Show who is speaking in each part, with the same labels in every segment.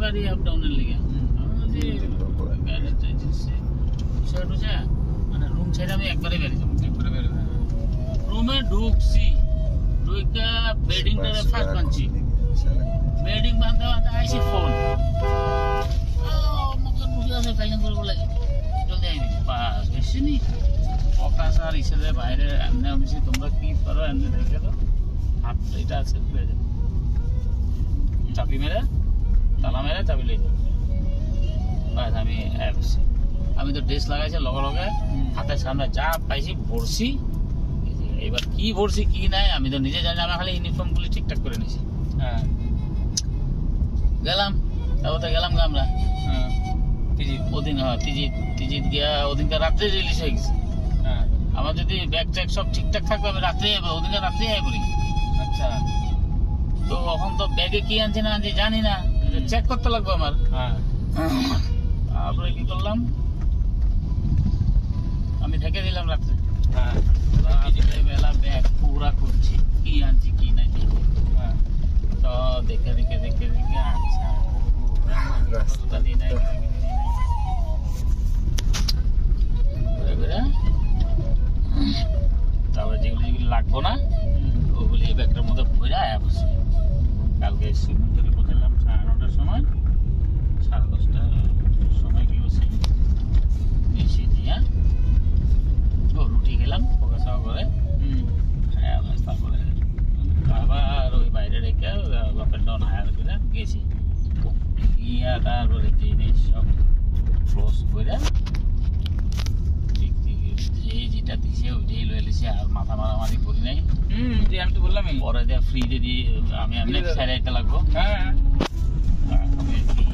Speaker 1: গাড়ি আপ ডাউনের লিগে মানে রুম ছেড়ে আমি একবারে বেরিয়ে যাবো রুমে ঢুকছি ঢুকা বেডিংটা ফার্স্ট বানছি বেডিং বাঁধতে বাঁধতে আইসি ফোন আমাকে বুঝে আছে ফাইলিং করবো লাগে জলদি আইবি বাস বেশি নি অকাশ আর হিসেবে বাইরে এমনি আমি তোমরা কি করো এমনি দেখে তো হাত এটা আছে পেয়ে যাবে চাবি মেরে তালা মেরে চাবি লেগে যাবে বাস আমি আসছি আমি তো ড্রেস লাগাইছি লগে লগে হাতের সামনে যা পাইছি ভরছি এবার কি ভরছি কি নাই আমি তো নিজে জানি আমি খালি ইউনিফর্ম গুলি ঠিকঠাক করে নিয়েছি গেলাম তারপর গেলাম আমরা ওদিন তিজিত গিয়া ওদিনকার রাত্রে রিলিজ হয়ে গেছে আমার যদি ব্যাগ ট্যাগ সব ঠিকঠাক থাকবে আমি রাত্রে যাবো ওদিনকার রাত্রে যাই বলি আচ্ছা তো এখন তো ব্যাগে কি আনছি না আনছি জানি না চেক করতে লাগবে আমার তারপরে কি করলাম আমি থেকে দিলাম রাত্রে বেলা ব্যাগ পুরা করছি কি আনছি কি নাই তো দেখে দেখে দেখে দেখে আচ্ছা তারপরে যেগুলো যেগুলো লাগবো না ওগুলি এই ব্যাগটার মধ্যে ভরে আয়া বসে কালকে সুইমিং করে পৌঁছালাম 9:30টার সময় 10:30টার সময় কি বসে এসে দিয়া রুটি খেলাম পকাশাও করে খায়া বাস তারপরে আবার ওই বাইরে রেখে বাপের ডাউন হায়ার করে গেছি গিয়া তারপরে জিনিস সব ক্লোজ করে যেটা দিছে ওইটাই লয়ে লিছে আর মাথা মারামারি করি নাই যে আমি তো বললাম পরে দিয়ে ফ্রিজে দিয়ে আমি এমনি ছেড়ে দিতে লাগবো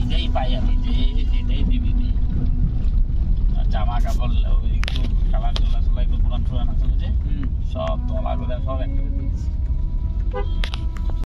Speaker 1: এটাই পাই আমি যে এটাই দিবি দিই জামা কাপড় ওই একটু কালার টোলা একটু পুরান টুরান আছে বুঝে সব তলা করে সব একটা দিয়েছি